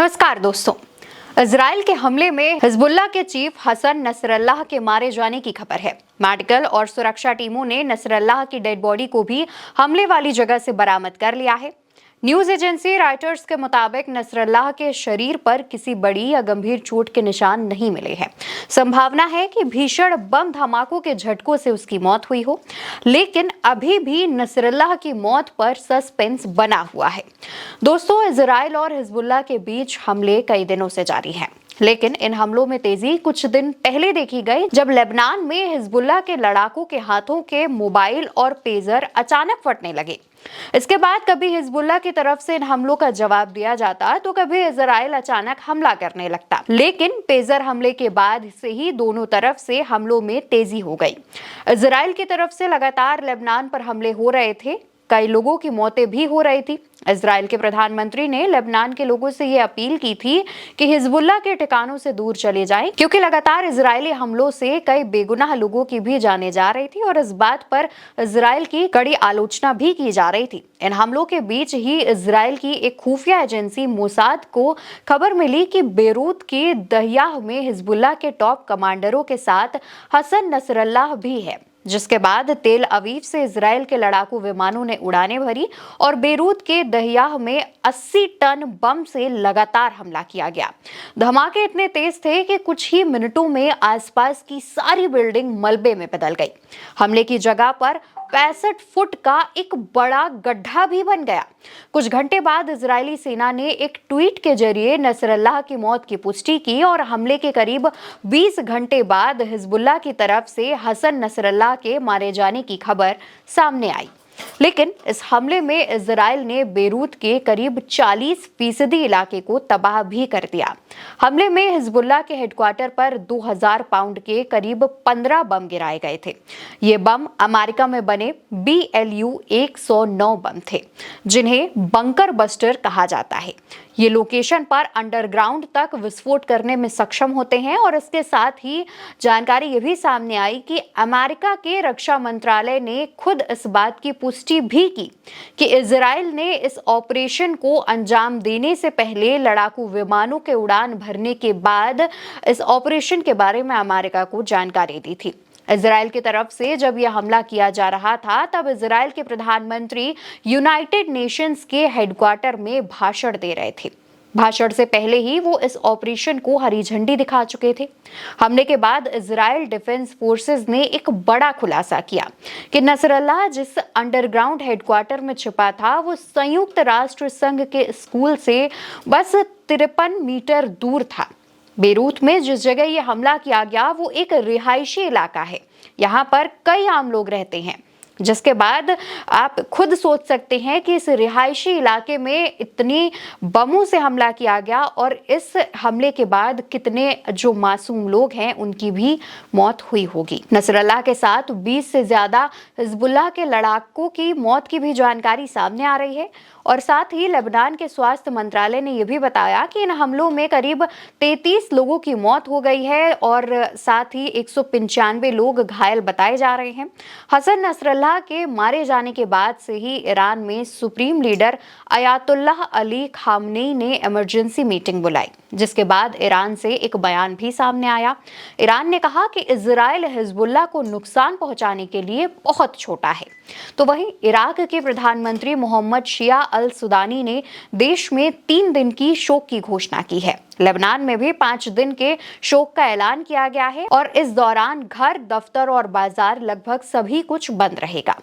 नमस्कार दोस्तों। इजराइल के हमले में हिजबुल्लाह के चीफ हसन नसरल्लाह के मारे जाने की खबर है। मेडिकल और सुरक्षा टीमों ने नसरल्लाह की डेड बॉडी को भी हमले वाली जगह से बरामद कर लिया है। न्यूज एजेंसी रॉयटर्स के मुताबिक नसरल्लाह के शरीर पर किसी बड़ी या गंभीर चोट के निशान नहीं मिले हैं। संभावना है कि भीषण बम धमाकों के झटकों से उसकी मौत हुई हो, लेकिन अभी भी नसरल्लाह की मौत पर सस्पेंस बना हुआ है। दोस्तों, इजराइल और हिजबुल्लाह के बीच हमले कई दिनों से जारी हैं, लेकिन इन हमलों में तेजी कुछ दिन पहले देखी गई, जब लेबनान में हिजबुल्लाह के लड़ाकों के हाथों के मोबाइल और पेजर अचानक फटने लगे। इसके बाद कभी हिजबुल्लाह की तरफ से इन हमलों का जवाब दिया जाता तो कभी इजराइल अचानक हमला करने लगता, लेकिन पेजर हमले के बाद से ही दोनों तरफ से हमलों में तेजी हो गई। इजराइल की तरफ से लगातार लेबनान पर हमले हो रहे थे, कई लोगों की मौतें भी हो रही थी। इजराइल के प्रधानमंत्री ने लेबनान के लोगों से ये अपील की थी कि हिजबुल्लाह के ठिकानों से दूर चले जाएं, क्योंकि लगातार इजरायली हमलों से कई बेगुनाह लोगों की भी जानें जा रही थी और इस बात पर इजराइल की कड़ी आलोचना भी की जा रही थी। इन हमलों के बीच ही इजराइल की एक खुफिया एजेंसी मोसाद को खबर मिली कि बेरूत के दहियाह में हिजबुल्लाह के टॉप कमांडरों के साथ हसन नसरल्लाह भी है, जिसके बाद तेल अवीव से इजराइल के लड़ाकू विमानों ने उड़ानें भरी और बेरूत के दहियाह में 80 टन बम से लगातार हमला किया गया। धमाके इतने तेज थे कि कुछ ही मिनटों में आसपास की सारी बिल्डिंग मलबे में बदल गई। हमले की जगह पर 65 फुट का एक बड़ा गड्ढा भी बन गया। कुछ घंटे बाद इजरायली सेना ने एक ट्वीट के जरिए नसरल्लाह की मौत की पुष्टि की और हमले के करीब 20 घंटे बाद हिजबुल्लाह की तरफ से हसन नसरल्लाह के मारे जाने की खबर सामने आई। लेकिन इस हमले में इजराइल ने बेरूत के करीब 40% इलाके को तबाह भी कर दिया। हमले में हिजबुल्लाह के हेडक्वार्टर पर 2000 पाउंड के करीब 15 बम गिराए गए थे। ये बम अमेरिका में बने BLU 109 बम थे, जिन्हें बंकर बस्टर कहा जाता है। ये लोकेशन पर अंडरग्राउंड तक विस्फोट करने में सक्षम होते हैं और इसके साथ ही जानकारी ये भी सामने आई कि अमेरिका के रक्षा मंत्रालय ने खुद इस बात की पुष्टि भी की कि इजराइल ने इस ऑपरेशन को अंजाम देने से पहले लड़ाकू विमानों के उड़ान भरने के बाद इस ऑपरेशन के बारे में अमेरिका को जानकारी दी थी। इजराइल की तरफ से जब यह हमला किया जा रहा था, तब इजराइल के प्रधानमंत्री यूनाइटेड नेशंस के हेडक्वार्टर में भाषण दे रहे थे। भाषण से पहले ही वो इस ऑपरेशन को हरी झंडी दिखा चुके थे। हमले के बाद इजराइल डिफेंस फोर्सेस ने एक बड़ा खुलासा किया कि नसरल्लाह जिस अंडरग्राउंड हेडक्वार्टर में छिपा था, वो संयुक्त राष्ट्र संघ के स्कूल से बस 53 मीटर दूर था। बेरूत में जिस जगह ये हमला किया गया वो एक रिहायशी इलाका है। यहाँ पर कई आम लोग रहते हैं, जिसके बाद आप खुद सोच सकते हैं कि इस रिहायशी इलाके में इतनी बमों से हमला किया गया और इस हमले के बाद कितने जो मासूम लोग हैं उनकी भी मौत हुई होगी। नसरल्लाह के साथ 20 से ज्यादा हिजबुल्लाह के लड़ाकों की मौत की भी जानकारी सामने आ रही है और साथ ही लेबनान के स्वास्थ्य मंत्रालय ने यह भी बताया कि इन हमलों में करीब 33 लोगों की मौत हो गई है और साथ ही 195 लोग घायल बताए जा रहे हैं। हसन नसरल्लाह के मारे जाने के बाद से ही ईरान में supreme leader Ayatollah Ali Khamenei ने इमरजेंसी मीटिंग बुलाई, जिसके बाद ईरान से एक बयान भी सामने आया। ईरान ने कहा कि इजराइल हिजबुल्लाह को नुकसान पहुंचाने के लिए बहुत छोटा है। तो वहीं इराक के प्रधानमंत्री मोहम्मद शिया अल सुदानी ने देश में 3 दिन की शोक की घोषणा की है। लेबनान में भी 5 दिन के शोक का ऐलान किया गया है और इस दौरान घर, दफ्तर और बाजार लगभग सभी कुछ बंद रहेगा।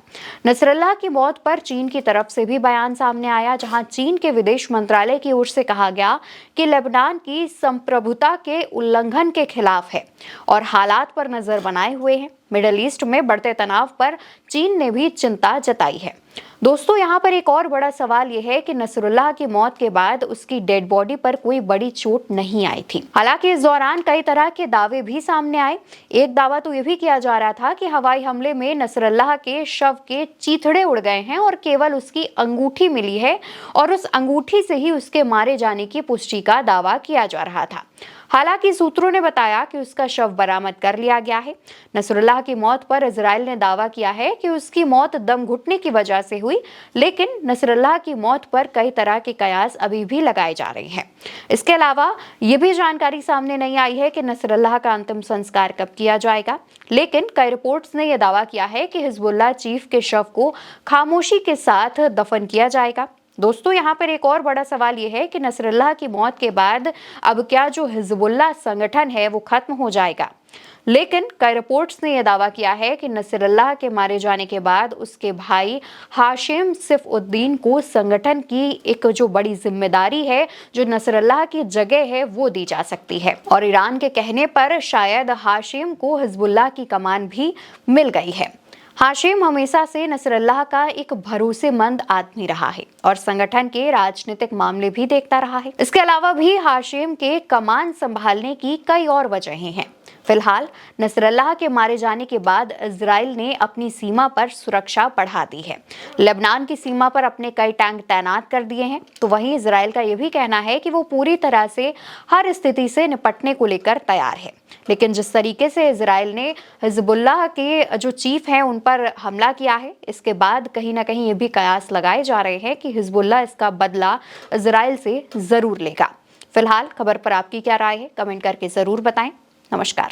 नसरल्लाह की मौत पर चीन की तरफ से भी बयान सामने आया, जहां चीन के विदेश मंत्रालय की ओर से कहा गया कि लेबनान की संप्रभुता के उल्लंघन के खिलाफ है और हालात पर नजर बनाए हुए हैं। मिडल ईस्ट में बढ़ते तनाव पर चीन ने भी चिंता जताई है। दोस्तों, यहाँ पर एक और बड़ा सवाल यह है कि नसरुल्लाह की मौत के बाद उसकी डेड बॉडी पर कोई बड़ी चोट नहीं आई थी। हालांकि इस दौरान कई तरह के दावे भी सामने आए। एक दावा तो यह भी किया जा रहा था कि हवाई हमले में नसरुल्लाह के शव के चीथड़े उड़ गए हैं और केवल उसकी अंगूठी मिली है और उस अंगूठी से ही उसके मारे जाने की पुष्टि का दावा किया जा रहा था। हालांकि सूत्रों ने बताया कि उसका शव बरामद कर लिया गया है। नसरुल्लाह की मौत पर इजराइल ने दावा किया है कि उसकी मौत दम घुटने की वजह से हुई, लेकिन नसरल्लाह की मौत पर कई तरह के कयास अभी भी लगाए जा रहे हैं। इसके अलावा ये भी जानकारी सामने नहीं आई है कि नसरल्लाह का अंतिम संस्कार कब किया जाएगा, लेकिन कई रिपोर्ट्स ने यह दावा किया है कि हिजबुल्लाह चीफ के शव को खामोशी के साथ दफन किया जाएगा। दोस्तों, यहाँ पर एक और बड़ा सवाल यह है कि नसरल्लाह की मौत के बाद अब क्या जो हिजबुल्लाह संगठन है वो खत्म हो जाएगा? लेकिन कई रिपोर्ट्स ने यह दावा किया है कि नसरल्लाह के मारे जाने के बाद उसके भाई हाशिम सैफुद्दीन को संगठन की एक जो बड़ी जिम्मेदारी है, जो नसरल्लाह की जगह है, वो दी जा सकती है। और ईरान के कहने पर शायद हाशिम को हिजबुल्लाह की कमान भी मिल गई है। हाशिम हमेशा से नसरल्लाह का एक भरोसेमंद आदमी रहा है और संगठन के राजनीतिक मामले भी देखता रहा है। इसके अलावा भी हाशिम के कमान संभालने की कई और वजहें हैं। फिलहाल नसरल्लाह के मारे जाने के बाद इजराइल ने अपनी सीमा पर सुरक्षा बढ़ा दी है। लेबनान की सीमा पर अपने कई टैंक तैनात कर दिए हैं। तो वहीं इजराइल का यह भी कहना है कि वो पूरी तरह से हर स्थिति से निपटने को लेकर तैयार है। लेकिन जिस तरीके से इजराइल ने हिजबुल्लाह के जो चीफ हैं उन पर हमला किया है, इसके बाद कहीं ना कहीं ये भी कयास लगाए जा रहे हैं कि हिजबुल्लाह इसका बदला इजराइल से जरूर लेगा। फिलहाल खबर पर आपकी क्या राय है, कमेंट करके जरूर बताएं। नमस्कार।